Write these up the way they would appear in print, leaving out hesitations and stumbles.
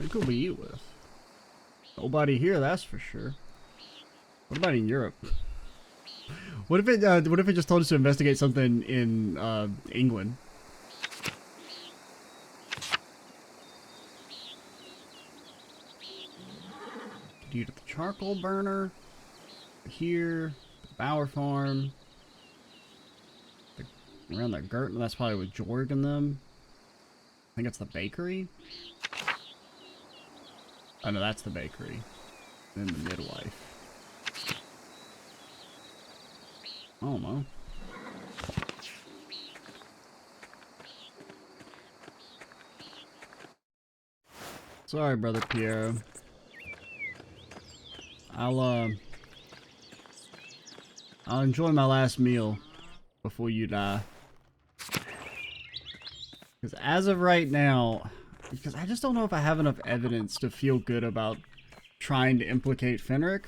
Who could we eat with? Nobody here, that's for sure. What about in Europe? What if it just told us to investigate something in England? Could eat at the charcoal burner. Here, the Bower Farm. Around that Gerton, that's probably with Jorg and them. I think it's the bakery. Oh no, that's the bakery. Then the midwife. I don't know. Sorry, brother Pierre. I'll enjoy my last meal before you die. Because as of right now, because I just don't know if I have enough evidence to feel good about trying to implicate Fenric.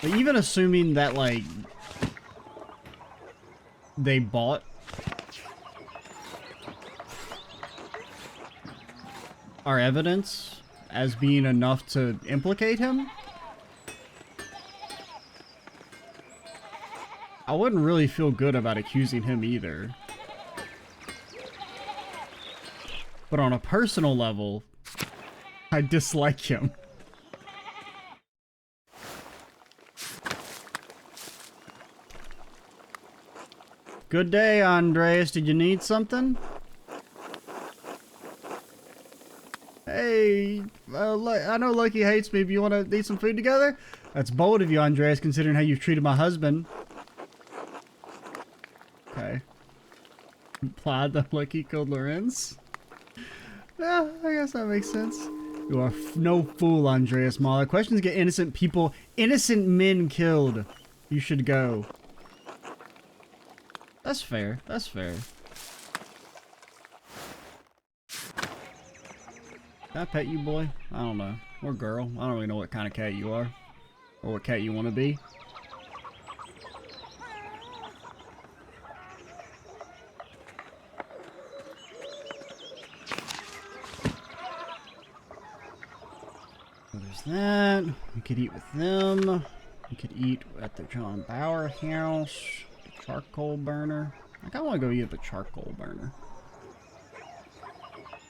But even assuming that, like, they bought our evidence as being enough to implicate him, I wouldn't really feel good about accusing him either. But on a personal level, I dislike him. Good day, Andreas. Did you need something? Hey, I know Lucky hates me, but you want to eat some food together? That's bold of you, Andreas, considering how you've treated my husband. Okay. Implied that Lucky killed Lorenz? Yeah, I guess that makes sense. You are no fool, Andreas Mahler. Questions get innocent people, innocent men killed. You should go. That's fair. That's fair. Can I pet you, boy? I don't know. Or girl. I don't really know what kind of cat you are. Or what cat you want to be. So there's that. We could eat with them. We could eat at the John Bauer house. Charcoal burner. I kinda wanna go eat at the charcoal burner.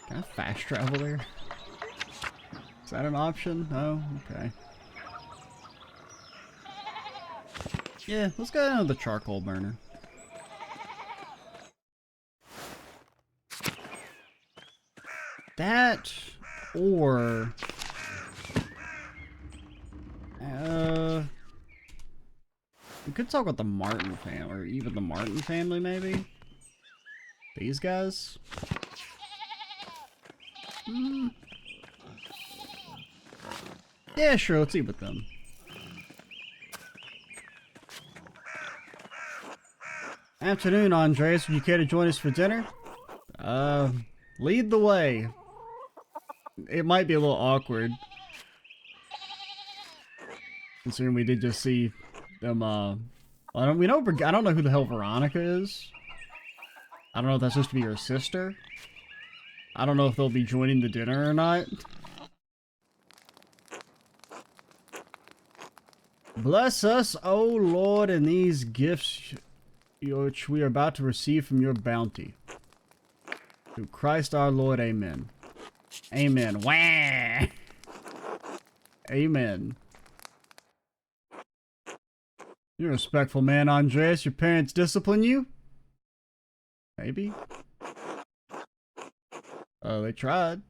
Can I fast travel there? Is that an option? No? Okay. Yeah, let's go down to the charcoal burner. That or we could talk about the Martin family, or even the Martin family, maybe? These guys? Yeah, sure, let's eat with them. Afternoon, Andreas. Would you care to join us for dinner? Lead the way. It might be a little awkward. Considering we did just see them, I don't know who the hell Veronica is. I don't know if that's supposed to be her sister. I don't know if they'll be joining the dinner or not. Bless us, O Lord, in these gifts which we are about to receive from your bounty. Through Christ our Lord, amen. Amen. Wah! Amen. You're a respectful man, Andreas. Your parents discipline you? Maybe. Oh, they tried.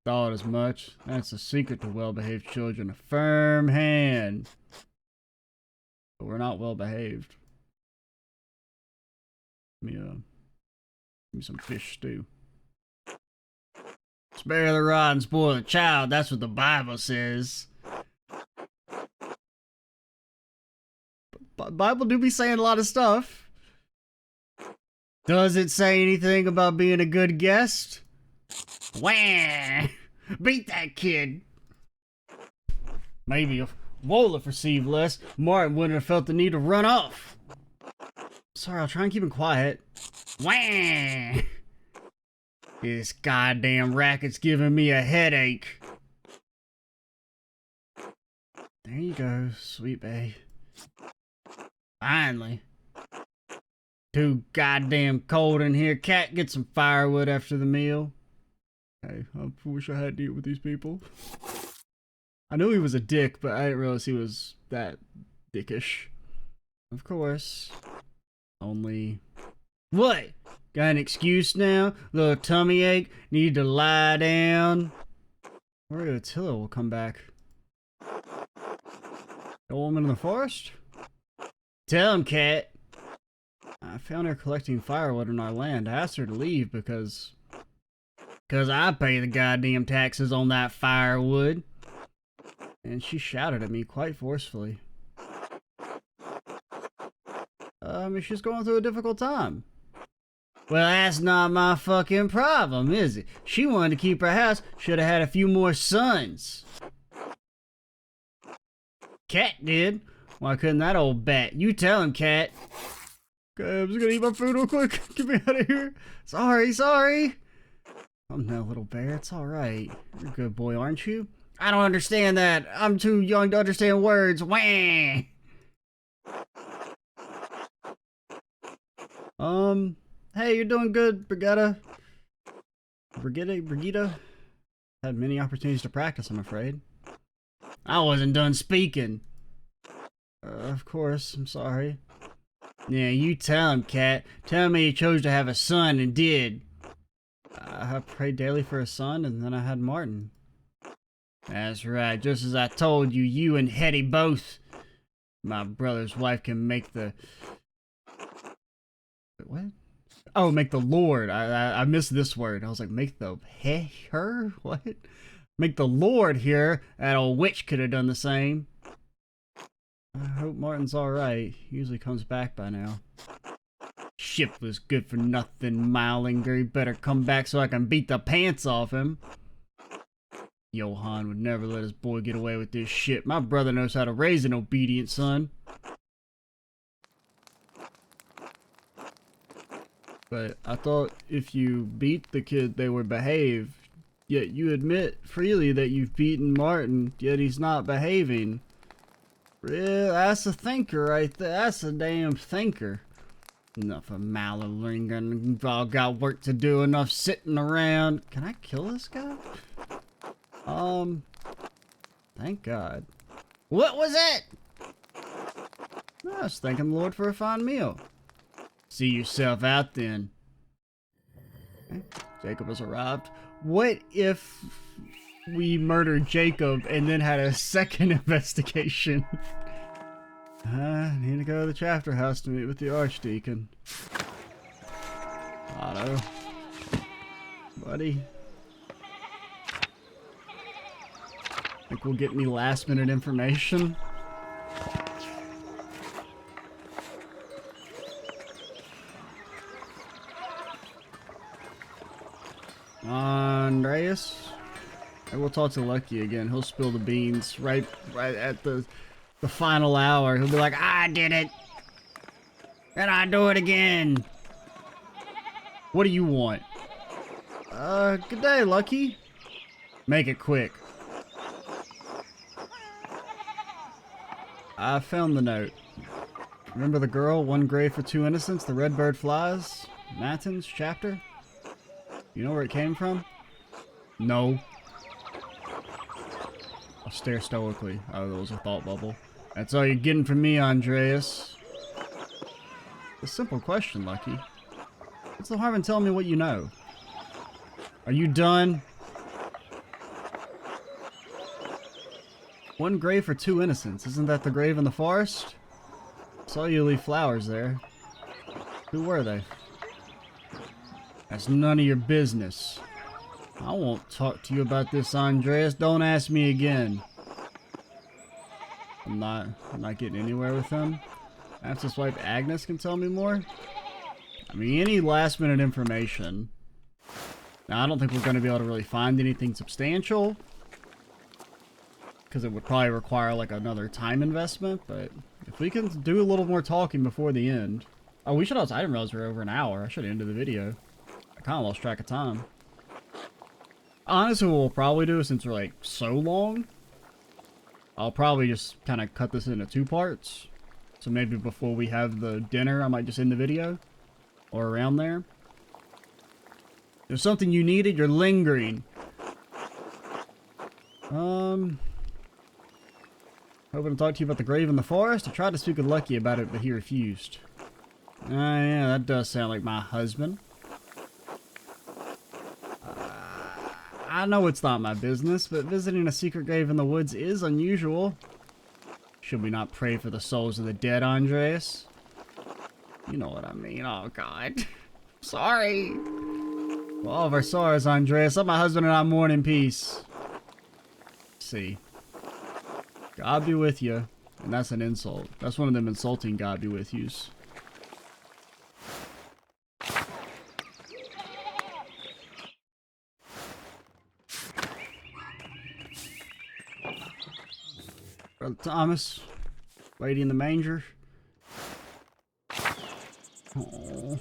Thought as much. That's the secret to well-behaved children. A firm hand. But we're not well-behaved. Give me some fish stew. Spare the rod and spoil the child. That's what the Bible says. Bible do be saying a lot of stuff. Does it say anything about being a good guest? Wah! Beat that kid. Maybe if Wolf received less, Martin wouldn't have felt the need to run off. Sorry, I'll try and keep him quiet. Wah! This goddamn racket's giving me a headache. There you go, sweet bae. Finally. Too goddamn cold in here. Cat, get some firewood after the meal. Hey, I wish I had to eat with these people. I knew he was a dick, but I didn't realize he was that dickish. Of course. Only... What? Got an excuse now? Little tummy ache? Need to lie down? Where Attila will come back? The old woman in the forest? Tell him, Cat. I found her collecting firewood on our land. I asked her to leave because I pay the goddamn taxes on that firewood. And she shouted at me quite forcefully. She's going through a difficult time. Well, that's not my fucking problem, is it? She wanted to keep her house. Should have had a few more sons. Cat did. Why couldn't that old bat? You tell him, Cat. Okay, I'm just gonna eat my food real quick. Get me out of here. Sorry. I'm no little bear. It's alright. You're a good boy, aren't you? I don't understand that. I'm too young to understand words. Wah! Hey, you're doing good, Brigida. Had many opportunities to practice, I'm afraid. I wasn't done speaking. Of course, I'm sorry. Yeah, you tell him, Cat. Tell me he chose to have a son and did. I prayed daily for a son, and then I had Martin. That's right, just as I told you, you and Hetty both. My brother's wife can make the... What? Oh, make the Lord. I missed this word. I was like, make the... her? What? Make the Lord here. That old witch could have done the same. I hope Martin's alright. He usually comes back by now. Ship was good for nothing, Milinger. He better come back so I can beat the pants off him. Johann would never let his boy get away with this shit. My brother knows how to raise an obedient son. But I thought if you beat the kid, they would behave. Yet you admit freely that you've beaten Martin, yet he's not behaving. Real, that's a thinker right there. That's a damn thinker. Enough of Malalinger. You've all got work to do. Enough sitting around. Can I kill this guy? Thank God. What was it? I was thanking the Lord for a fine meal. See yourself out then. Okay. Jacob has arrived. What if we murdered Jacob and then had a second investigation? I need to go to the chapter house to meet with the archdeacon. Otto. Buddy. Think we'll get any last minute information? Andreas? And we'll talk to Lucky again. He'll spill the beans right at the final hour. He'll be like, I did it! And I do it again! What do you want? Good day, Lucky. Make it quick. I found the note. Remember the girl, one grave for two innocents, the red bird flies? Matins chapter? You know where it came from? No. I'll stare stoically. Oh, that was a thought bubble. That's all you're getting from me, Andreas. A simple question, Lucky. What's the harm in telling me what you know? Are you done? One grave for two innocents. Isn't that the grave in the forest? Saw you leave flowers there. Who were they? That's none of your business. I won't talk to you about this, Andreas. Don't ask me again. I'm not getting anywhere with him. Perhaps his wife Agnes can tell me more? I mean, any last minute information. Now, I don't think we're going to be able to really find anything substantial. Because it would probably require like another time investment. But if we can do a little more talking before the end. Oh, I didn't realize we were over an hour. I should have ended the video. I kind of lost track of time. Honestly, what we'll probably do, since we're like so long, I'll probably just kind of cut this into 2 parts. So maybe before we have the dinner, I might just end the video. Or around there. There's something you needed, you're lingering. Hoping to talk to you about the grave in the forest. I tried to speak with Lucky about it, but he refused. Yeah, that does sound like my husband. I know it's not my business, but visiting a secret grave in the woods is unusual. Should we not pray for the souls of the dead, Andreas? You know what I mean. Oh, God. Sorry. For all of our sorrows, Andreas, let my husband and I mourn in peace. See. God be with you. And that's an insult. That's one of them insulting God be with yous. Brother Thomas, Lady in the Manger. Oh,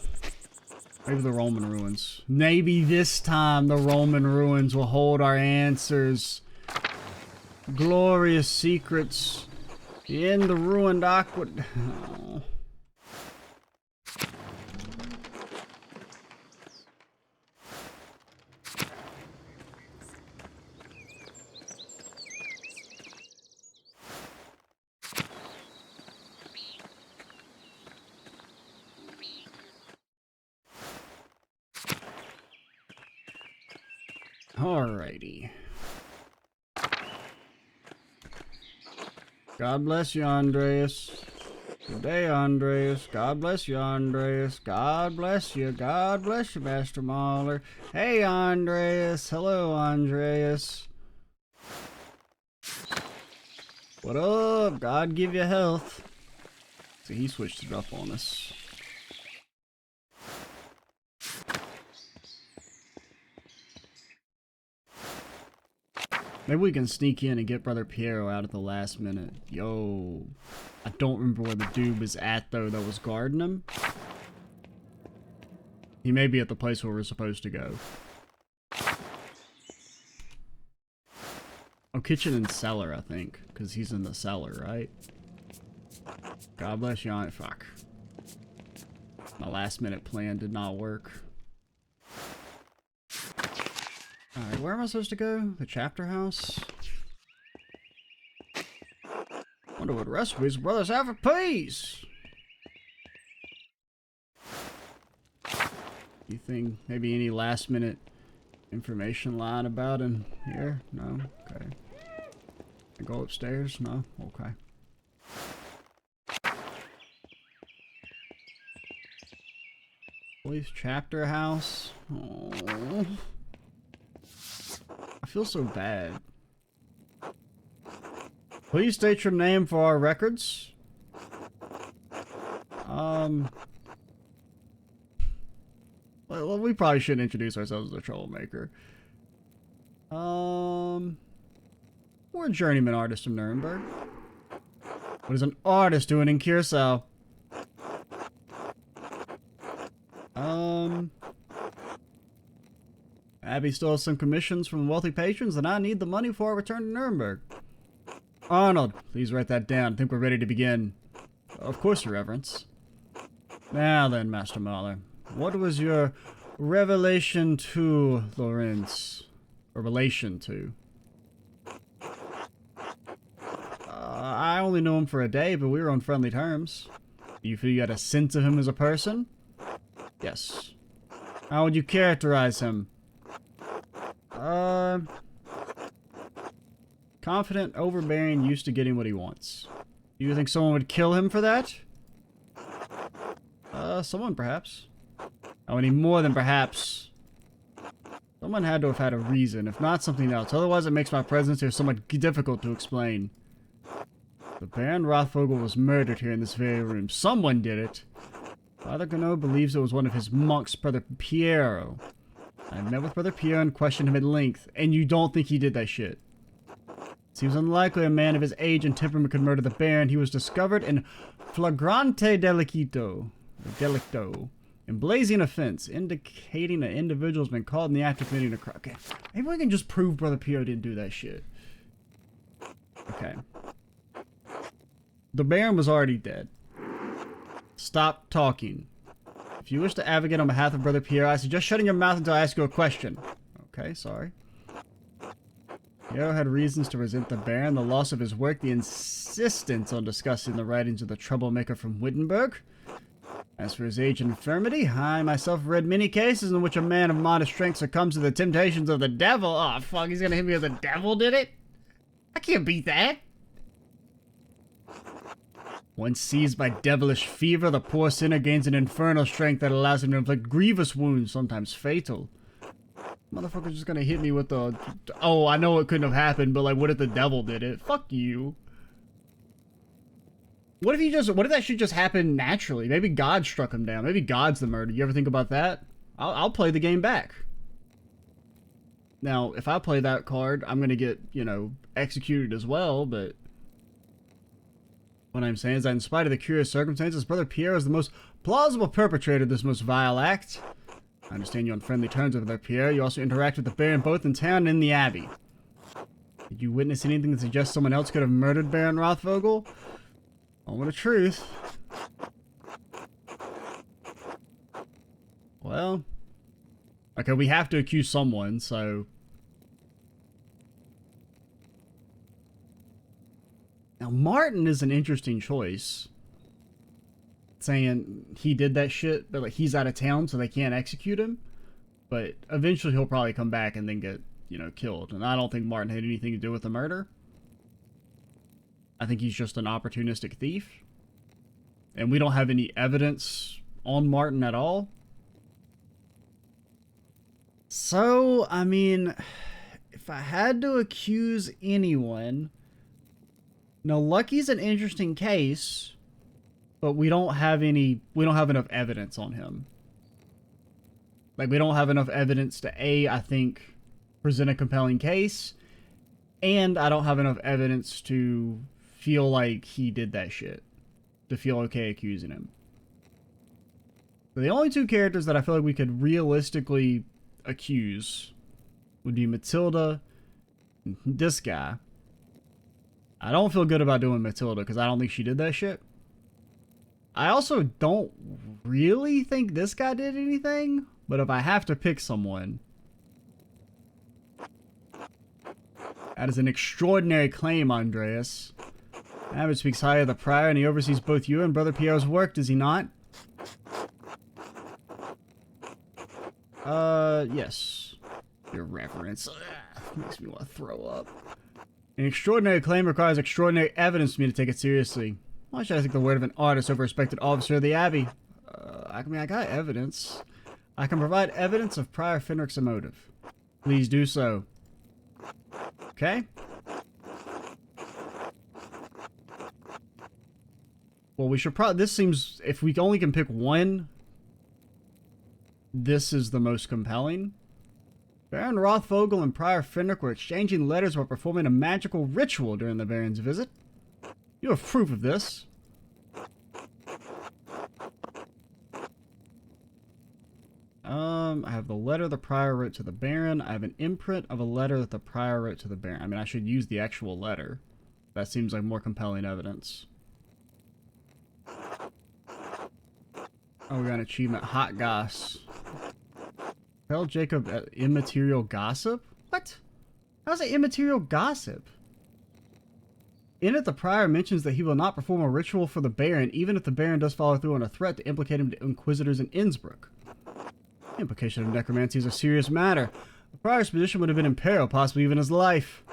maybe the Roman ruins. Maybe this time the Roman ruins will hold our answers. Glorious secrets in the ruined aqueduct. Oh. Alrighty. God bless you, Andreas. Good day, Andreas. God bless you, Andreas. God bless you. God bless you, Master Mahler. Hey, Andreas. Hello, Andreas. What up? God give you health. See, he switched it up on us. Maybe we can sneak in and get Brother Piero out at the last minute. Yo. I don't remember where the dude was at, though, that was guarding him. He may be at the place where we're supposed to go. Oh, kitchen and cellar, I think. Because he's in the cellar, right? God bless you, Aunt. Fuck. My last minute plan did not work. Alright, where am I supposed to go? The chapter house? Wonder what recipes brothers have for peace. You think maybe any last minute information line about in here? No? Okay. I go upstairs? No? Okay. Police chapter house? Oh. I feel so bad. Please state your name for our records. Well, we probably shouldn't introduce ourselves as a troublemaker. We're a journeyman artist from Nuremberg. What is an artist doing in Curacao? Abby still has some commissions from wealthy patrons, and I need the money for our return to Nuremberg. Arnold, please write that down. I think we're ready to begin. Of course, Your Reverence. Now then, Master Mahler, what was your revelation to Lorenz? Or relation to? I only knew him for a day, but we were on friendly terms. Do you feel you had a sense of him as a person? Yes. How would you characterize him? Confident, overbearing, used to getting what he wants. Do you think someone would kill him for that? Someone perhaps. Oh, any more than perhaps. Someone had to have had a reason, if not something else. Otherwise, it makes my presence here somewhat difficult to explain. The Baron Rothvogel was murdered here in this very room. Someone did it. Father Gano believes it was one of his monks, Brother Piero. I met with Brother Piero and questioned him at length, and you don't think he did that shit? Seems unlikely a man of his age and temperament could murder the Baron. He was discovered in flagrante delicto. Emblazing offense, indicating an individual has been caught in the act of committing a crime. Okay, maybe we can just prove Brother Pierre didn't do that shit. Okay. The Baron was already dead. Stop talking. If you wish to advocate on behalf of Brother Pierre, I suggest shutting your mouth until I ask you a question. Okay, sorry. Pierre had reasons to resent the Baron, the loss of his work, the insistence on discussing the writings of the troublemaker from Wittenberg. As for his age and infirmity, I myself read many cases in which a man of modest strength succumbs to the temptations of the devil. Oh, fuck, he's gonna hit me with the devil did it? I can't beat that. Once seized by devilish fever, the poor sinner gains an infernal strength that allows him to inflict grievous wounds, sometimes fatal. Motherfucker's just gonna hit me with the... Oh, I know it couldn't have happened, but like, what if the devil did it? Fuck you. What if he just... What if that shit just happened naturally? Maybe God struck him down. Maybe God's the murderer. You ever think about that? I'll play the game back. Now, if I play that card, I'm gonna get, you know, executed as well, but... What I'm saying is that in spite of the curious circumstances, Brother Pierre is the most plausible perpetrator of this most vile act. I understand you're on friendly terms with Brother Pierre. You also interact with the Baron both in town and in the Abbey. Did you witness anything that suggests someone else could have murdered Baron Rothvogel? I want the truth. Well... Okay, we have to accuse someone, so... Now, Martin is an interesting choice. Saying he did that shit, but like he's out of town, so they can't execute him. But eventually he'll probably come back and then get, you know, killed. And I don't think Martin had anything to do with the murder. I think he's just an opportunistic thief. And we don't have any evidence on Martin at all. So, I mean, if I had to accuse anyone... Now, Lucky's an interesting case, but we don't have enough evidence on him. Like, we don't have enough evidence to, I think, present a compelling case, and I don't have enough evidence to feel like he did that shit. To feel okay accusing him. So the only two characters that I feel like we could realistically accuse would be Matilda and this guy. I don't feel good about doing Matilda because I don't think she did that shit. I also don't really think this guy did anything, but if I have to pick someone... That is an extraordinary claim, Andreas. Abbott speaks highly of the prior, and he oversees both you and Brother Pierre's work, does he not? Yes. Your reverence. Makes me want to throw up. An extraordinary claim requires extraordinary evidence for me to take it seriously. Why should I take the word of an artist over a respected officer of the Abbey? I mean, I got evidence. I can provide evidence of Prior Fenrich's motive. Please do so. Okay? Well, we should probably... This seems... If we only can pick one, this is the most compelling. Baron Rothvogel and Prior Fenrich were exchanging letters while performing a magical ritual during the Baron's visit. You have proof of this. I have the letter the Prior wrote to the Baron. I have an imprint of a letter that the Prior wrote to the Baron. I mean, I should use the actual letter. That seems like more compelling evidence. Oh, we got an achievement. Hot Goss. Tell Jacob immaterial gossip? What? How's it immaterial gossip? In it, the Prior mentions that he will not perform a ritual for the Baron, even if the Baron does follow through on a threat to implicate him to Inquisitors in Innsbruck. The implication of necromancy is a serious matter. The Prior's position would have been in peril, possibly even his life.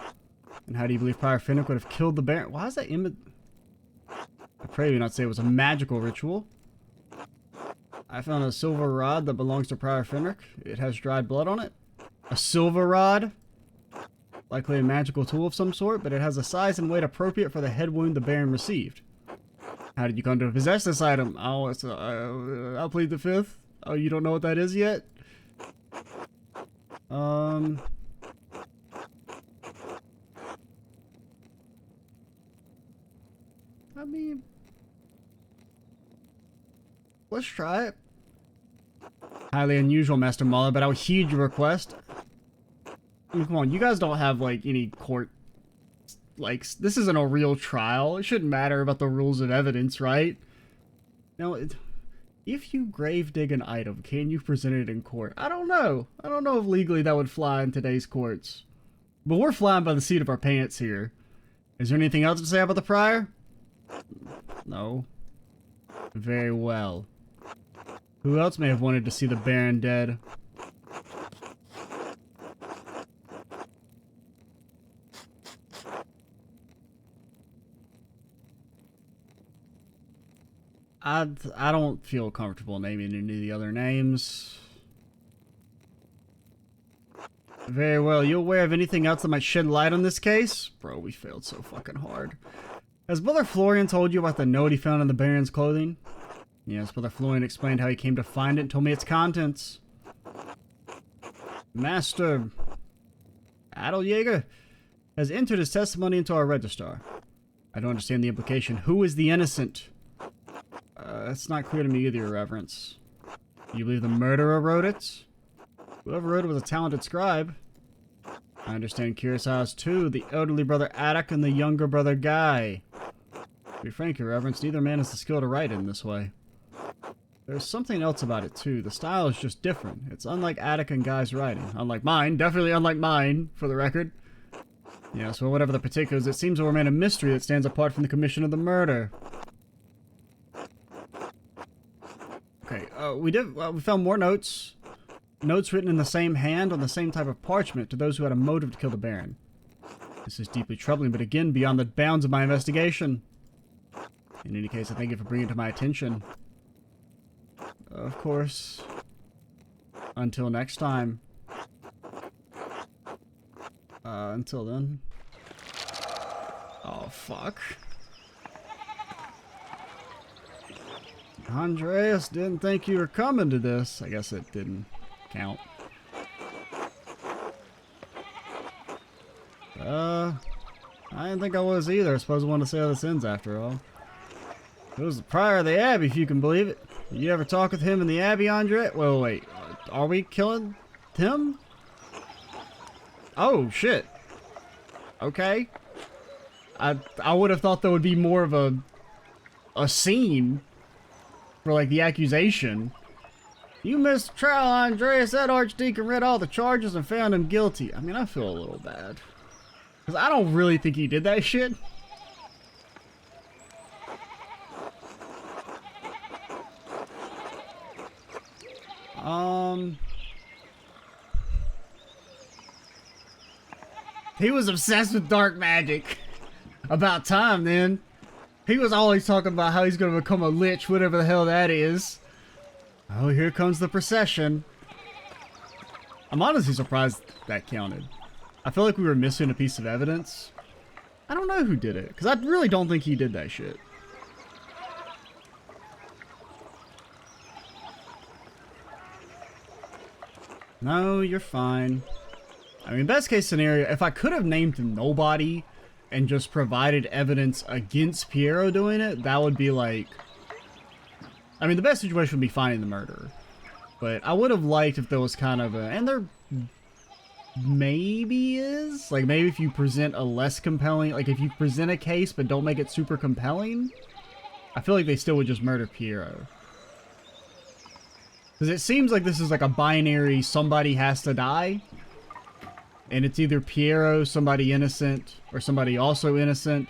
And how do you believe Prior Fenrich would have killed the Baron? Why is that I pray you not say it was a magical ritual. I found a silver rod that belongs to Prior Fenrich. It has dried blood on it. A silver rod? Likely a magical tool of some sort, but it has a size and weight appropriate for the head wound the Baron received. How did you come to possess this item? Oh, it's I'll plead the fifth. Oh, you don't know what that is yet? I mean... Let's try it. Highly unusual, Master Mala, but I would heed your request. I mean, come on, you guys don't have, like, any court... Like, this isn't a real trial. It shouldn't matter about the rules of evidence, right? Now, if you grave dig an item, can you present it in court? I don't know. I don't know if legally that would fly in today's courts. But we're flying by the seat of our pants here. Is there anything else to say about the prior? No. Very well. Who else may have wanted to see the Baron dead? I don't feel comfortable naming any of the other names. Very well. You aware of anything else that might shed light on this case? Bro, we failed so fucking hard. Has Brother Florian told you about the note he found in the Baron's clothing? Yes, Brother Florian explained how he came to find it and told me its contents. Master Adeljäger has entered his testimony into our registrar. I don't understand the implication. Who is the innocent? It's not clear to me either, Your Reverence. You believe the murderer wrote it? Whoever wrote it was a talented scribe. I understand Kurosawa's too, the elderly brother Attic and the younger brother Guy. To be frank, Your Reverence, neither man has the skill to write it in this way. There's something else about it too. The style is just different. It's unlike Attic and Guy's writing. Unlike mine. Definitely unlike mine, for the record. Yes, well, whatever the particulars, it seems to remain a mystery that stands apart from the commission of the murder. Okay, we found more notes. Notes written in the same hand on the same type of parchment to those who had a motive to kill the Baron. This is deeply troubling, but again, beyond the bounds of my investigation. In any case, I thank you for bringing it to my attention. Of course. Until next time. Until then. Oh, fuck. Andreas didn't think you were coming to this. I guess it didn't count. I didn't think I was either. I suppose I wanted to see how this ends after all. It was the prior of the Abbey, if you can believe it. You ever talk with him in the Abbey, Andre? Well, wait. Are we killing him? Oh, shit. Okay. I would have thought there would be more of a scene for, like, the accusation. You missed the trial, Andreas. That archdeacon read all the charges and found him guilty. I mean, I feel a little bad. Because I don't really think he did that shit. He was obsessed with dark magic. About time, then. He was always talking about how he's going to become a lich, whatever the hell that is. Oh, here comes the procession. I'm honestly surprised that counted. I feel like we were missing a piece of evidence. I don't know who did it, because I really don't think he did that shit. No, you're fine. I mean, best case scenario, if I could have named nobody and just provided evidence against Piero doing it, that would be like... I mean, the best situation would be finding the murderer. But I would have liked if there was kind of a... And there maybe is? Like, maybe if you present a less compelling... Like, if you present a case but don't make it super compelling, I feel like they still would just murder Piero. Because it seems like this is like a binary somebody has to die. And it's either Piero, somebody innocent, or somebody also innocent,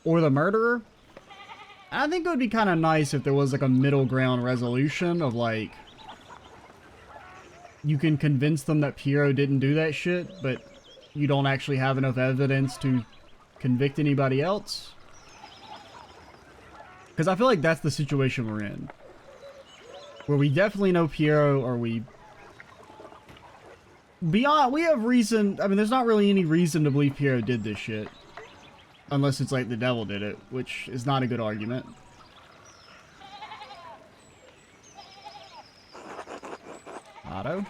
or the murderer. I think it would be kind of nice if there was like a middle ground resolution of like... You can convince them that Piero didn't do that shit, but you don't actually have enough evidence to convict anybody else. Because I feel like that's the situation we're in. Where we definitely know Piero, or we have reason, I mean, there's not really any reason to believe Piero did this shit. Unless it's like the devil did it, which is not a good argument. Otto?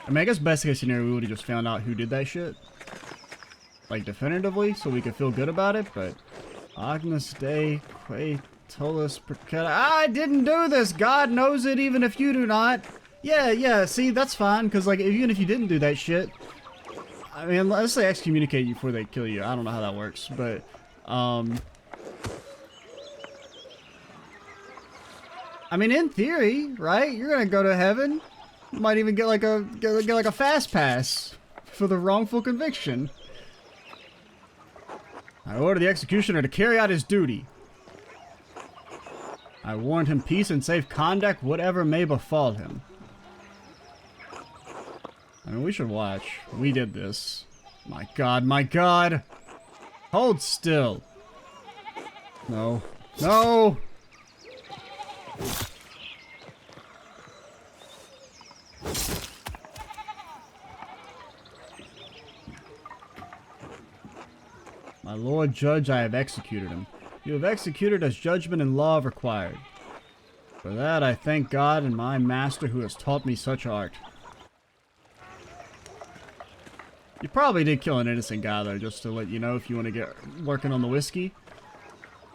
I mean, I guess best case scenario, we would have just found out who did that shit. Like, definitively, so we could feel good about it, but... Agnus Dei, Quae Tolus Percata. I didn't do this. God knows it, even if you do not. Yeah. See, that's fine, because like even if you didn't do that shit, I mean, let's say excommunicate you before they kill you. I don't know how that works, but I mean, in theory, right? You're gonna go to heaven. You might even get like a fast pass for the wrongful conviction. I order the executioner to carry out his duty. I warrant him peace and safe conduct, whatever may befall him. I mean, we should watch. We did this. My God, my God! Hold still. No. No! My Lord Judge, I have executed him. You have executed as judgment and law have required. For that I thank God and my master who has taught me such art. You probably did kill an innocent guy though, just to let you know if you want to get working on the whiskey.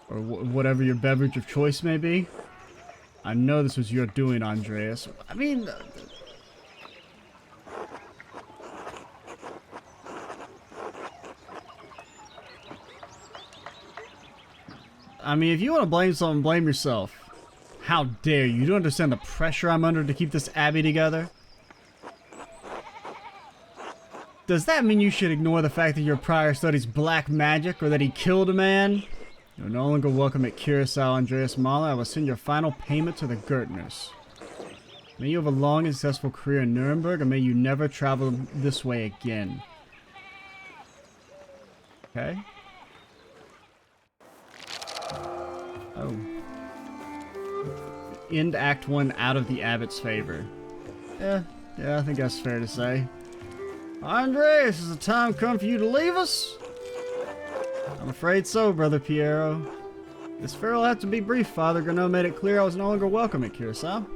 Or whatever your beverage of choice may be. I know this was your doing, Andreas. I mean... if you want to blame someone, blame yourself. How dare you? You don't understand the pressure I'm under to keep this abbey together? Does that mean you should ignore the fact that your prior studies black magic or that he killed a man? You're no longer welcome at Curacao, Andreas Mahler. I will send your final payment to the Gertners. May you have a long and successful career in Nuremberg, and may you never travel this way again. Okay. Oh. End Act 1 out of the Abbot's favor. Yeah, I think that's fair to say. Andreas, has the time come for you to leave us? I'm afraid so, Brother Piero. This farewell will have to be brief. Father Gano made it clear I was no longer welcome at Curacao.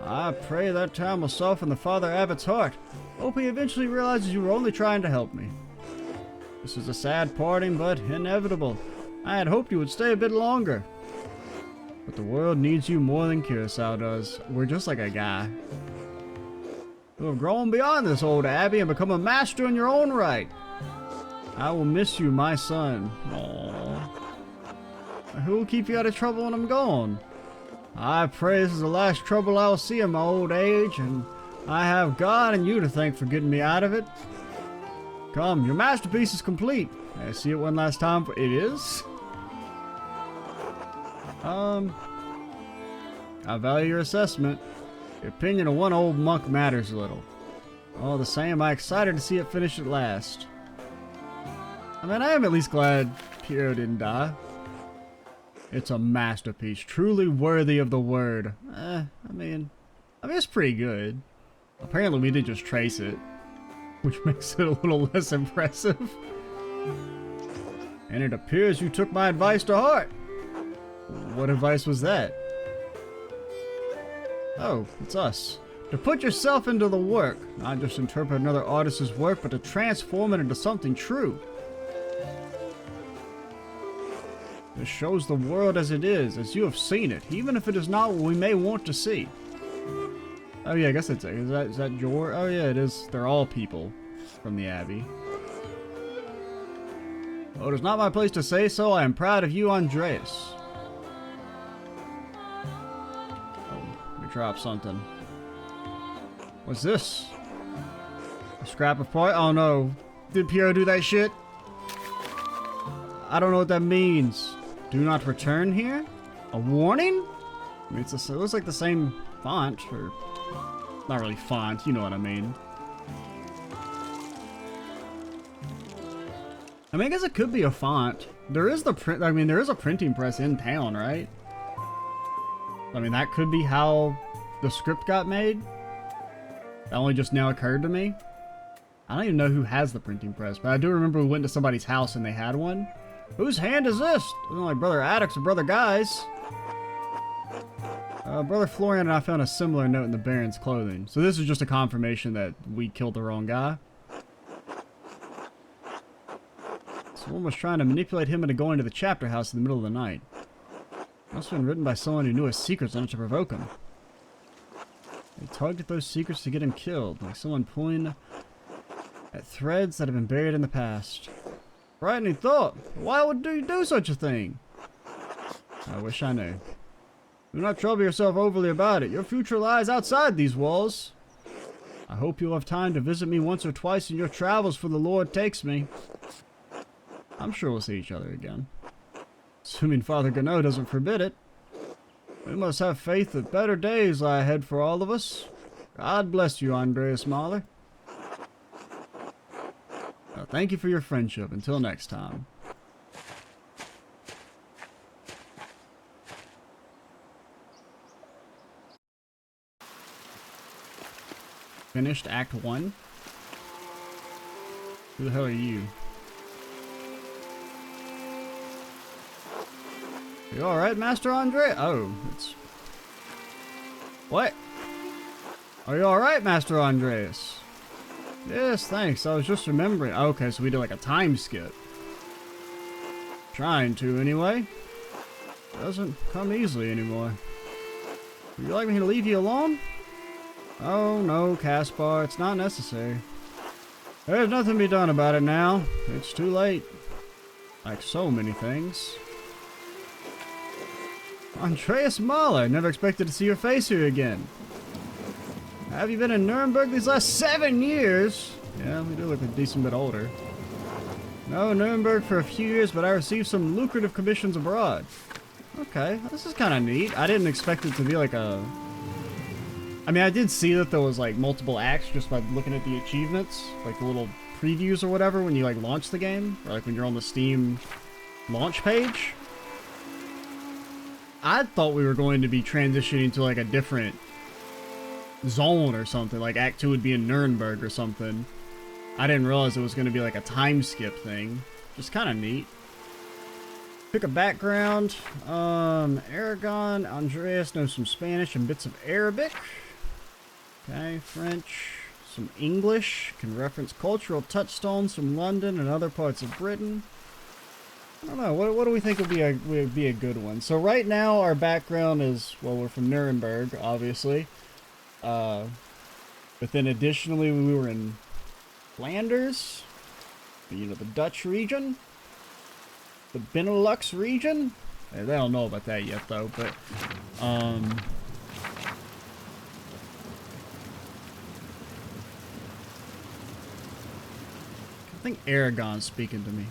I pray that time will soften the Father Abbot's heart. Hope he eventually realizes you were only trying to help me. This is a sad parting, but inevitable. I had hoped you would stay a bit longer. But the world needs you more than Curacao does. We're just like a guy. You have grown beyond this old abbey and become a master in your own right. I will miss you, my son. Aww. Who will keep you out of trouble when I'm gone? I pray this is the last trouble I will see in my old age, and I have God and you to thank for getting me out of it. Come, your masterpiece is complete. May I see it one last time? It is? I value your assessment. The opinion of one old monk matters little. All the same, I'm excited to see it finished at last. I mean, I am at least glad Piero didn't die. It's a masterpiece, truly worthy of the word. I mean, it's pretty good. Apparently we did just trace it, which makes it a little less impressive. And it appears you took my advice to heart. What advice was that? Oh, it's us. To put yourself into the work, not just interpret another artist's work, but to transform it into something true. This shows the world as it is, as you have seen it, even if it is not what we may want to see. Oh yeah, I guess it's is that George? Oh yeah, it is. They're all people from the Abbey. Though it is not my place to say so, I am proud of you, Andreas. Oh, we dropped something. What's this? A scrap of part? Oh no. Did Piero do that shit? I don't know what that means. Do not return here? A warning? I mean, it looks like the same font, or not really font, you know what I mean. I guess it could be a font. There is there is a printing press in town, right? I mean, that could be how the script got made. That only just now occurred to me. I don't even know who has the printing press, but I do remember we went to somebody's house and they had one. Whose hand is this? It wasn't like Brother Attic's or Brother Guy's. Brother Florian and I found a similar note in the Baron's clothing. So this is just a confirmation that we killed the wrong guy. Someone was trying to manipulate him into going to the chapter house in the middle of the night. Must have been written by someone who knew his secrets enough to provoke him. They tugged at those secrets to get him killed, like someone pulling at threads that have been buried in the past. Frightening thought. Why would you do such a thing? I wish I knew. Do not trouble yourself overly about it. Your future lies outside these walls. I hope you'll have time to visit me once or twice in your travels, for the Lord takes me. I'm sure we'll see each other again. Assuming Father Gano doesn't forbid it. We must have faith that better days lie ahead for all of us. God bless you, Andreas Mahler. Well, thank you for your friendship. Until next time. Finished Act 1? Who the hell are you? You alright, Master Andre? Oh, it's... What? Are you alright, Master Andreas? Yes, thanks. I was just remembering. Okay, so we did like a time skip. Trying to, anyway. Doesn't come easily anymore. Would you like me to leave you alone? Oh, no, Caspar. It's not necessary. There's nothing to be done about it now. It's too late. Like so many things. Andreas Mahler, never expected to see your face here again. Have you been in Nuremberg these last 7 years? Yeah, we do look a decent bit older. No, Nuremberg for a few years, but I received some lucrative commissions abroad. Okay, this is kind of neat. I didn't expect it to be like a... I mean, I did see that there was like multiple acts just by looking at the achievements, like the little previews or whatever when you like launch the game, or like when you're on the Steam launch page. I thought we were going to be transitioning to like a different zone or something, like Act 2 would be in Nuremberg or something. I didn't realize it was going to be like a time skip thing. Just kind of neat. Pick a background. Aragon, Andreas knows some Spanish and bits of Arabic. Okay, French, some English, can reference cultural touchstones from London and other parts of Britain. I don't know, what do we think would be a good one? So right now our background is, well, we're from Nuremberg, obviously. But then additionally we were in Flanders, you know, the Dutch region, the Benelux region. They don't know about that yet though, but I think Aragon's speaking to me.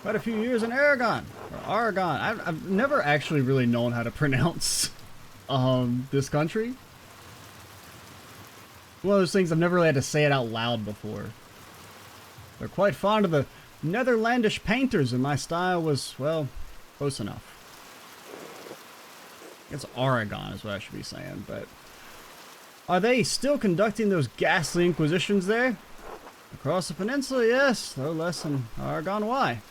Quite a few years in Aragon, or Aragon. I've never actually really known how to pronounce this country. One of those things I've never really had to say it out loud before. They're quite fond of the Netherlandish painters, and my style was, well, close enough. It's Aragon is what I should be saying, but... Are they still conducting those ghastly inquisitions there? Across the peninsula, yes, no less in Aragon. Why?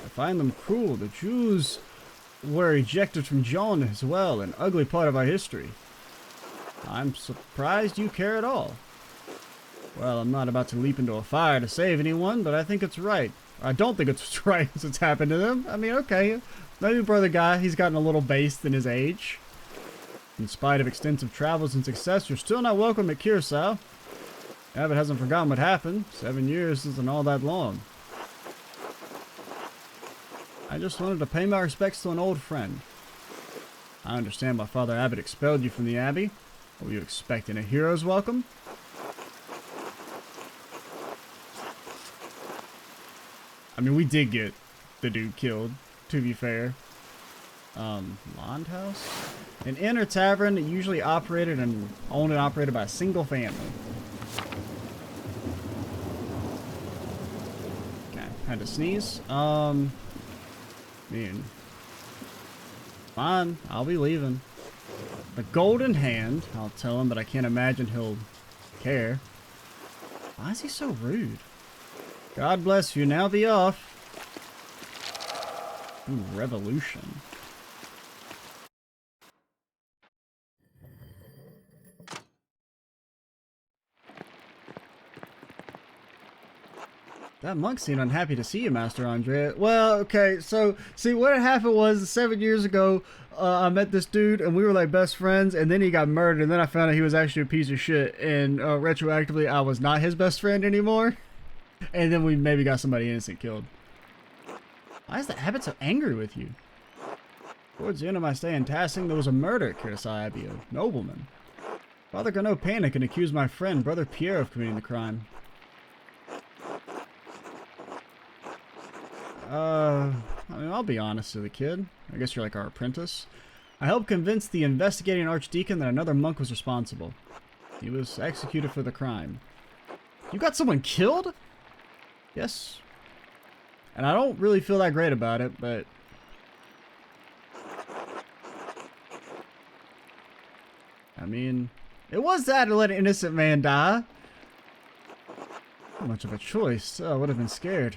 I find them cruel. The Jews were ejected from John as well, an ugly part of our history. I'm surprised you care at all. Well, I'm not about to leap into a fire to save anyone, but I think it's right. I don't think it's right since it's happened to them. I mean, okay, maybe brother guy, he's gotten a little based in his age. In spite of extensive travels and success, you're still not welcome at Curacao. Abbott hasn't forgotten what happened. 7 years isn't all that long. I just wanted to pay my respects to an old friend. I understand my Father Abbott expelled you from the Abbey. What were you expecting, a hero's welcome? I mean, we did get the dude killed, to be fair. Landhouse? An inn or tavern usually operated and owned and operated by a single family. Okay, had to sneeze. Man. Fine, I'll be leaving. The golden hand, I'll tell him, but I can't imagine he'll care. Why is he so rude? God bless you, now be off. Ooh, revolution. That monk seemed unhappy to see you, Master Andreas. Well, okay, so, see, what had happened was 7 years ago, I met this dude, and we were like best friends, and then he got murdered, and then I found out he was actually a piece of shit, and retroactively, I was not his best friend anymore, and then we maybe got somebody innocent killed. Why is the abbot so angry with you? Towards the end of my stay in Tassing, there was a murder at Kirasai Abbey, a nobleman. Father Garneau panicked and accused my friend, Brother Pierre, of committing the crime. I mean, I'll be honest with the kid. I guess you're like our apprentice. I helped convince the investigating archdeacon that another monk was responsible. He was executed for the crime. You got someone killed? Yes. And I don't really feel that great about it, but... I mean, it was sad to let an innocent man die. Not much of a choice. I would have been scared.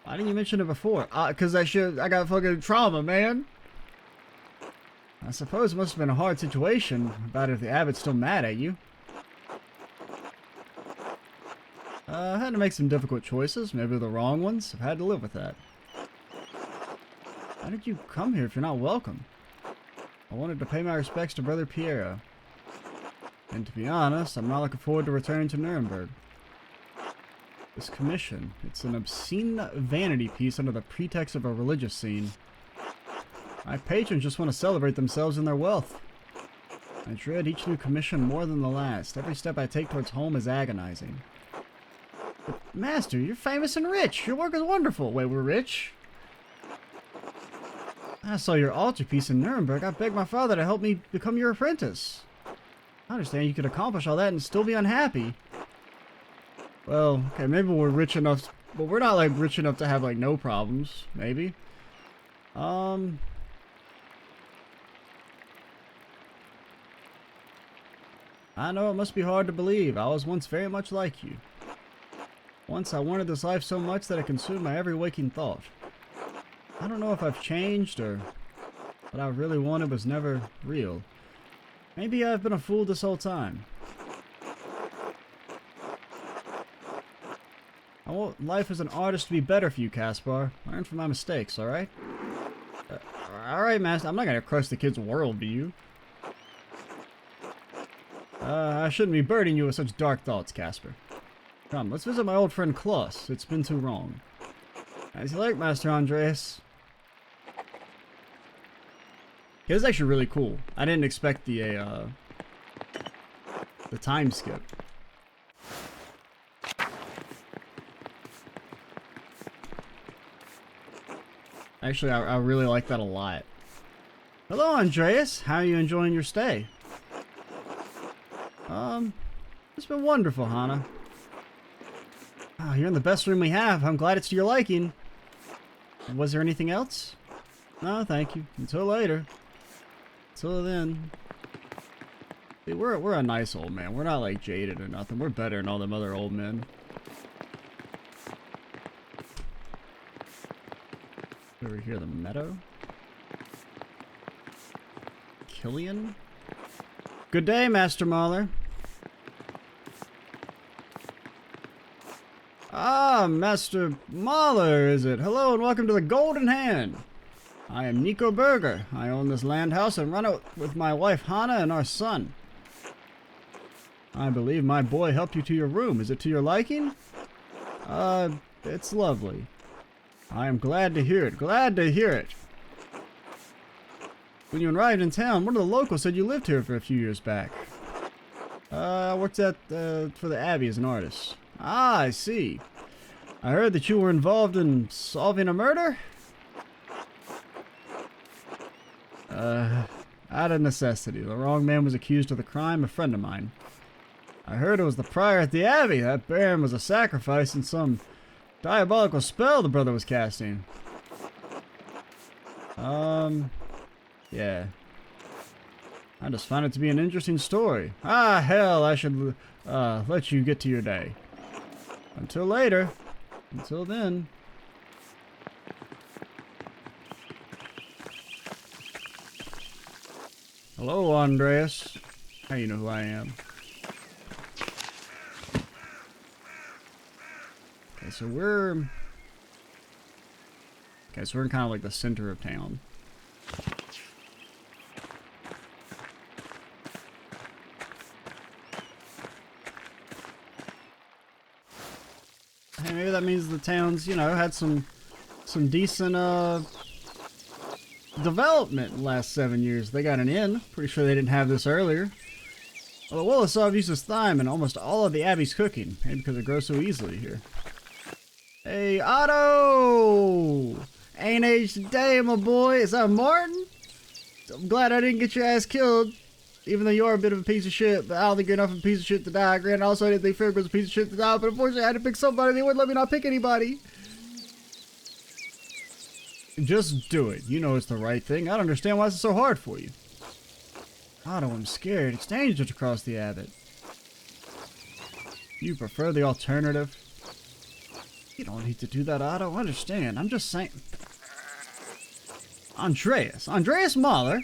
Why didn't you mention it before? Because I got fucking trauma, man. I suppose it must have been a hard situation about if the abbot's still mad at you. I had to make some difficult choices, maybe the wrong ones. I've had to live with that. Why did you come here if you're not welcome? I wanted to pay my respects to Brother Piero. And to be honest, I'm not looking forward to returning to Nuremberg. This commission, it's an obscene vanity piece under the pretext of a religious scene. My patrons just want to celebrate themselves and their wealth. I dread each new commission more than the last. Every step I take towards home is agonizing. But, Master, you're famous and rich. Your work is wonderful. Wait, we're rich? I saw your altarpiece in Nuremberg. I begged my father to help me become your apprentice. I understand you could accomplish all that and still be unhappy. Well, okay, maybe we're rich enough, but we're not like rich enough to have like no problems, maybe. I know it must be hard to believe. I was once very much like you. Once I wanted this life so much that it consumed my every waking thought. I don't know if I've changed or what I really wanted was never real. Maybe I've been a fool this whole time. I want life as an artist to be better for you, Caspar. Learn from my mistakes, alright? Alright, Master. I'm not gonna crush the kid's worldview. I shouldn't be burdening you with such dark thoughts, Casper. Come, let's visit my old friend Klaus. It's been too long. As you like, Master Andreas. It was actually really cool. I didn't expect the time skip. Actually, I really like that a lot. Hello, Andreas. How are you enjoying your stay? It's been wonderful, Hannah. Oh, you're in the best room we have. I'm glad it's to your liking. Was there anything else? No, thank you. Until later. Until then. See, we're a nice old man. We're not like jaded or nothing. We're better than all them other old men. Over here, the meadow. Killian? Good day, Master Mahler. Ah, Master Mahler, is it? Hello and welcome to the Golden Hand. I am Nico Berger. I own this land house and run it with my wife Hannah and our son. I believe my boy helped you to your room. Is it to your liking? It's lovely. I am glad to hear it. Glad to hear it. When you arrived in town, one of the locals said you lived here for a few years back. I worked for the Abbey as an artist. Ah, I see. I heard that you were involved in solving a murder? Out of necessity. The wrong man was accused of the crime, a friend of mine. I heard it was the prior at the Abbey. That baron was a sacrifice in some diabolical spell the brother was casting. Yeah. I just find it to be an interesting story. Ah, hell, I should let you get to your day. Until later. Until then. Hello, Andreas. How you know who I am? Okay, Okay, so we're... Okay, so we're in kind of like the center of town. Hey, maybe that means the town's, you know, had some decent, development in the last 7 years. They got an inn. Pretty sure they didn't have this earlier. Well, the Wolosav uses thyme in almost all of the Abbey's cooking, maybe because it grows so easily here. Hey, Otto! Ain't aged a day, my boy. Is that Martin? I'm glad I didn't get your ass killed, even though you are a bit of a piece of shit, but I don't think you're enough of a piece of shit to die. Granted, also I didn't think Fairground was a piece of shit to die, but unfortunately I had to pick somebody. They wouldn't let me not pick anybody. Just do it. You know it's the right thing. I don't understand why it's so hard for you. Otto, I'm scared. It's dangerous across the Abbot. You prefer the alternative? You don't need to do that, Otto. I understand. I'm just saying. Andreas Mahler?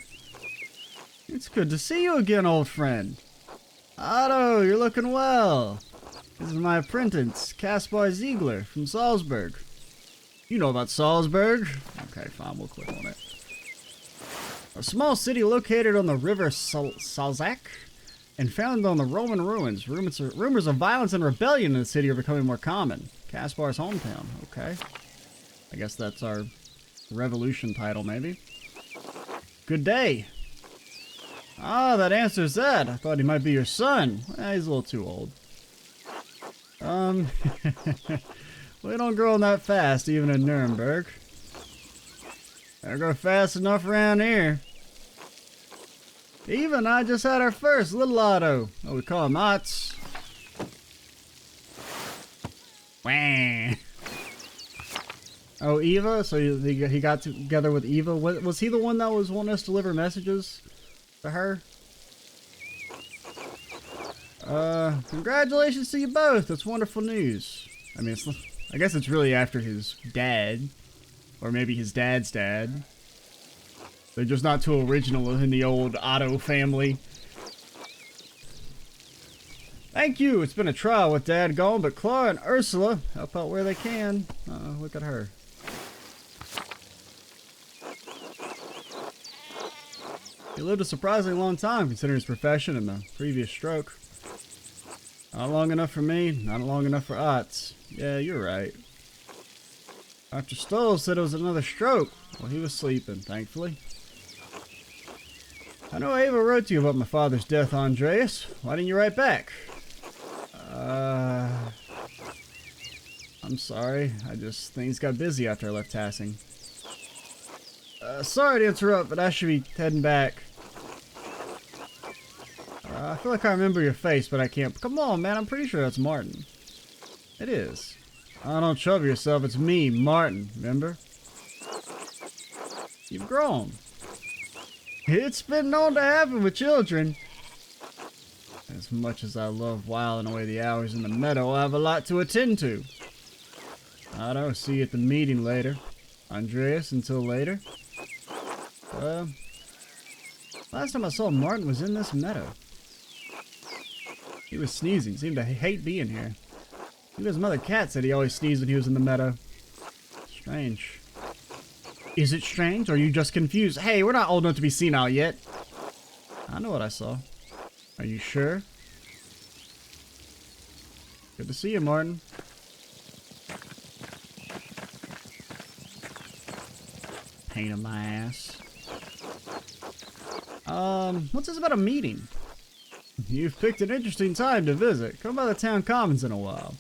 It's good to see you again, old friend. Otto, you're looking well. This is my apprentice, Kaspar Ziegler from Salzburg. You know about Salzburg? Okay, fine, we'll click on it. A small city located on the river Salzach and founded on the Roman ruins. Rumors of violence and rebellion in the city are becoming more common. Kaspar's hometown. Okay. I guess that's our revolution title, maybe. Good day. Ah, that answers that. I thought he might be your son. Eh, he's a little too old. We don't grow that fast, even in Nuremberg. They grow fast enough around here. Eva and I just had our first little Otto. Oh, we call him Otts. Wah. Oh, Eva? So he got together with Eva? Was he the one that was wanting us to deliver messages to her? Congratulations to you both. That's wonderful news. I mean, I guess it's really after his dad. Or maybe his dad's dad. They're just not too original in the old Otto family. Thank you. It's been a trial with Dad gone, but Clara and Ursula help out where they can. Look at her. He lived a surprisingly long time considering his profession and the previous stroke. Not long enough for me, not long enough for Otts. Yeah, you're right. Dr. Stoll said it was another stroke. Well, he was sleeping, thankfully. I know Ava wrote to you about my father's death, Andreas. Why didn't you write back? I'm sorry. Things got busy after I left Tassing. Sorry to interrupt, but I should be heading back. I feel like I remember your face, but I can't. Come on, man. I'm pretty sure that's Martin. It is. Oh, don't trouble yourself. It's me, Martin. Remember? You've grown. It's been known to happen with children. As much as I love whiling away the hours in the meadow, I have a lot to attend to. I don't see you at the meeting later. Andreas, until later. Last time I saw Martin was in this meadow. He was sneezing. Seemed to hate being here. Even his mother cat said he always sneezed when he was in the meadow. Strange. Is it strange, or are you just confused? Hey, we're not old enough to be senile yet. I know what I saw. Are you sure? Good to see you, Martin. Pain in my ass. What's this about a meeting? You've picked an interesting time to visit. Come by the town commons in a while.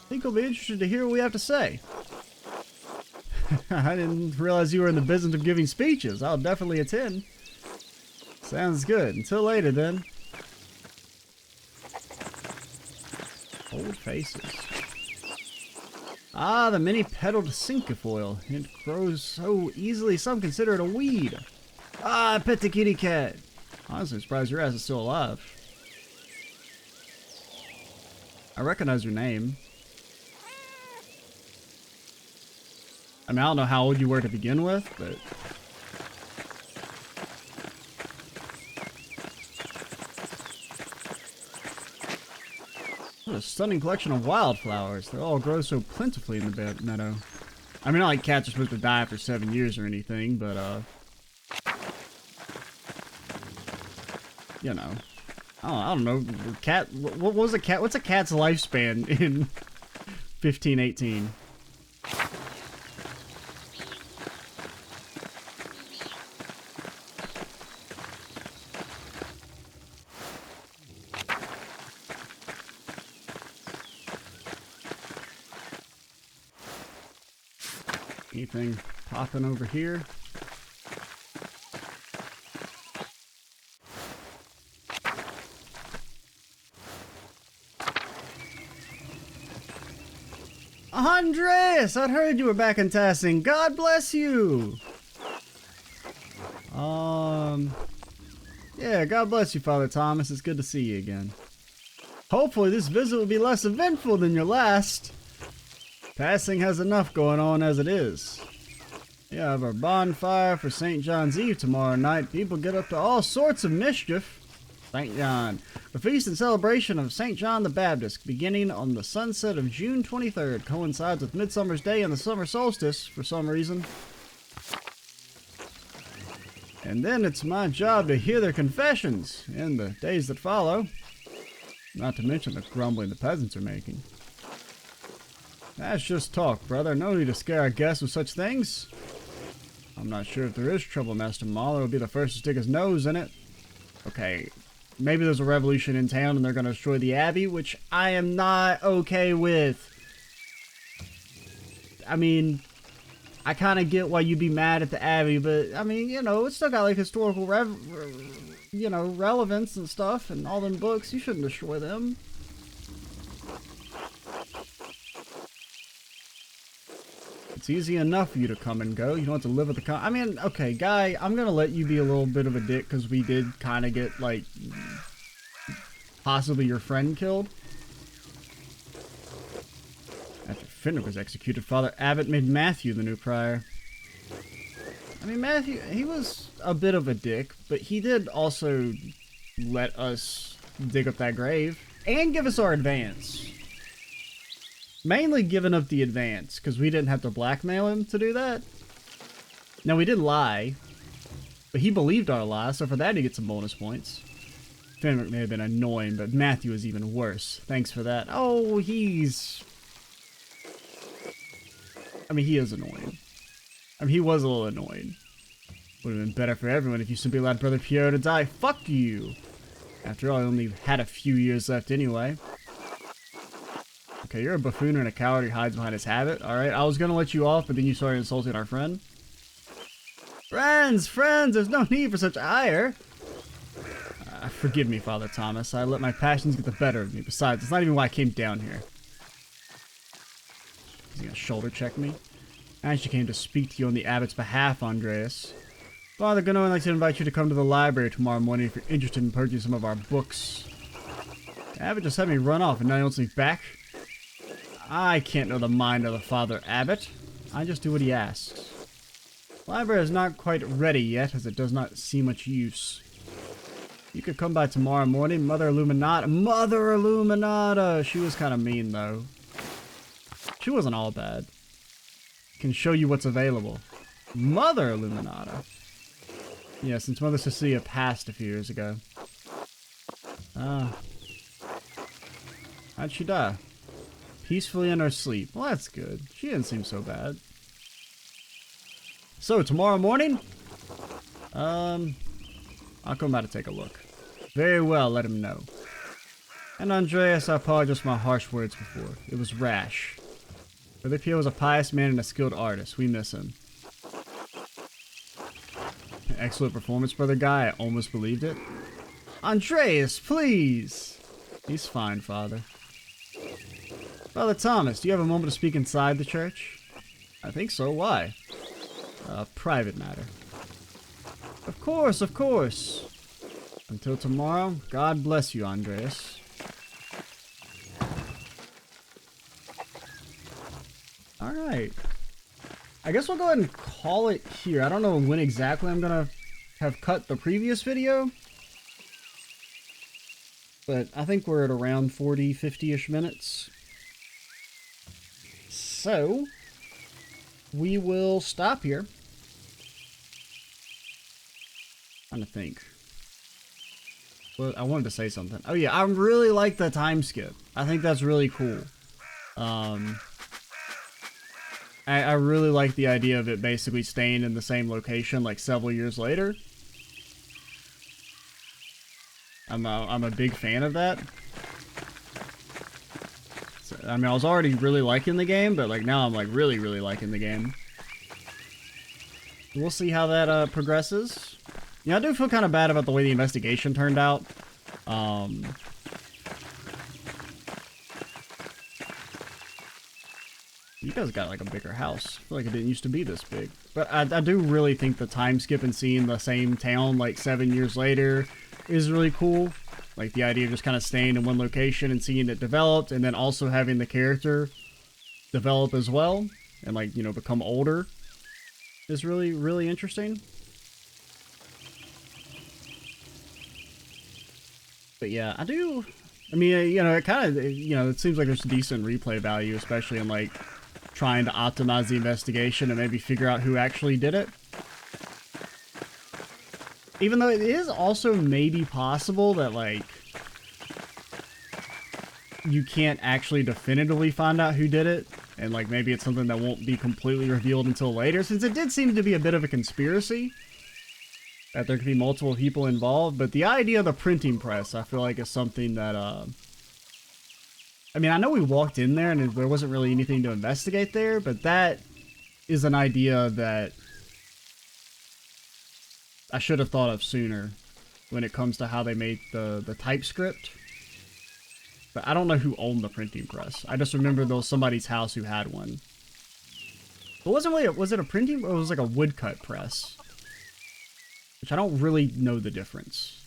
Think you'll be interested to hear what we have to say. I didn't realize you were in the business of giving speeches. I'll definitely attend. Sounds good. Until later, then. Old faces. Ah, the many-petaled cinquefoil. It grows so easily, some consider it a weed. Ah, I pet the kitty cat. Honestly, surprised your ass is still alive. I recognize your name. I mean, I don't know how old you were to begin with, but... What a stunning collection of wildflowers. They all grow so plentifully in the meadow. I mean, not like cats are supposed to die after 7 years or anything, but, you know. I don't know. Cat, what was a cat? What's a cat's lifespan in 1518? Anything popping over here? Andreas, I'd heard you were back in Tassing. God bless you. Yeah, God bless you, Father Thomas. It's good to see you again. Hopefully this visit will be less eventful than your last. Tassing has enough going on as it is. We have our bonfire for St. John's Eve tomorrow night. People get up to all sorts of mischief. St. John. The feast and celebration of St. John the Baptist, beginning on the sunset of June 23rd, coincides with Midsummer's Day and the summer solstice for some reason. And then it's my job to hear their confessions in the days that follow. Not to mention the grumbling the peasants are making. That's just talk, brother. No need to scare our guests with such things. I'm not sure if there is trouble, Master Mahler will be the first to stick his nose in it. Okay, maybe there's a revolution in town and they're going to destroy the Abbey, which I am not okay with. I mean, I kind of get why you'd be mad at the Abbey, but I mean, you know, it's still got like historical relevance and stuff, and all them books. You shouldn't destroy them. It's easy enough for you to come and go. You don't have to live with the I mean, okay, guy, I'm gonna let you be a little bit of a dick because we did kind of get, like, possibly your friend killed. After Finnick was executed, Father Abbot made Matthew the new prior. I mean, Matthew, he was a bit of a dick, but he did also let us dig up that grave and give us our advance. Mainly giving up the advance, because we didn't have to blackmail him to do that. Now, we did lie, but he believed our lie, so for that he gets some bonus points. Fenwick may have been annoying, but Matthew is even worse. Thanks for that. Oh, he's... I mean, he is annoying. I mean, he was a little annoying. Would have been better for everyone if you simply allowed Brother Pierre to die. Fuck you! After all, he only had a few years left anyway. Okay, you're a buffoon and a coward who hides behind his habit. Alright, I was gonna let you off, but then you started insulting our friend. Friends, there's no need for such ire. Forgive me, Father Thomas. I let my passions get the better of me. Besides, it's not even why I came down here. Is he gonna shoulder check me? I actually came to speak to you on the abbot's behalf, Andreas. Father Gono would like to invite you to come to the library tomorrow morning if you're interested in purchasing some of our books. The abbot just had me run off and now he wants me back. I can't know the mind of the Father Abbot. I just do what he asks. The library is not quite ready yet, as it does not see much use. You could come by tomorrow morning, Mother Illuminata. Mother Illuminata! She was kind of mean, though. She wasn't all bad. Can show you what's available. Mother Illuminata. Yeah, since Mother Cecilia passed a few years ago. How'd she die? Peacefully in her sleep. Well, that's good. She didn't seem so bad. So, tomorrow morning? I'll come by to take a look. Very well, let him know. And Andreas, I apologize for my harsh words before. It was rash. Brother Pierre was a pious man and a skilled artist. We miss him. An excellent performance, Brother Guy. I almost believed it. Andreas, please! He's fine, Father. Father Thomas, do you have a moment to speak inside the church? I think so. Why? A private matter. Of course, of course. Until tomorrow, God bless you, Andreas. Alright. I guess we'll go ahead and call it here. I don't know when exactly I'm gonna have cut the previous video. But I think we're at around 40, 50-ish minutes. So, we will stop here. Trying to think. Well, I wanted to say something. Oh yeah, I really like the time skip. I think that's really cool. I really like the idea of it basically staying in the same location like several years later. I'm a big fan of that. So, I mean, I was already really liking the game, but like now I'm like really liking the game. We'll see how that progresses. Yeah, I do feel kind of bad about the way the investigation turned out. You guys got like a bigger house. I feel like it didn't used to be this big. But I do really think the time skip and seeing the same town like 7 years later is really cool. Like the idea of just kind of staying in one location and seeing it developed, and then also having the character develop as well and like, you know, become older is really interesting. But yeah, I mean, you know, it kind of, you know, it seems like there's decent replay value, especially in like trying to optimize the investigation and maybe figure out who actually did it. Even though it is also maybe possible that like you can't actually definitively find out who did it, and like maybe it's something that won't be completely revealed until later, since it did seem to be a bit of a conspiracy that there could be multiple people involved. But the idea of the printing press, I feel like, is something that I mean, I know we walked in there and there wasn't really anything to investigate there, but that is an idea that I should have thought of sooner when it comes to how they made the TypeScript. But I don't know who owned the printing press. I just remember there was somebody's house who had one. But wasn't really, was it a printing, or it was like a woodcut press? Which I don't really know the difference.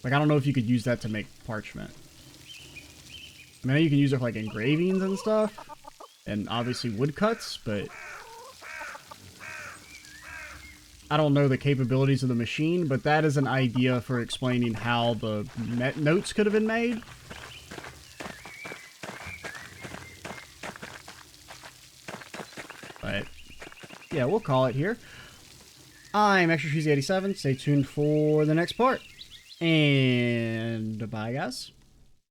Like, I don't know if you could use that to make parchment. I mean, I know you can use it for like engravings and stuff, and obviously woodcuts, but I don't know the capabilities of the machine. But that is an idea for explaining how the notes could have been made. But yeah, we'll call it here. I'm Extra Cheesy 87. Stay tuned for the next part, and bye, guys.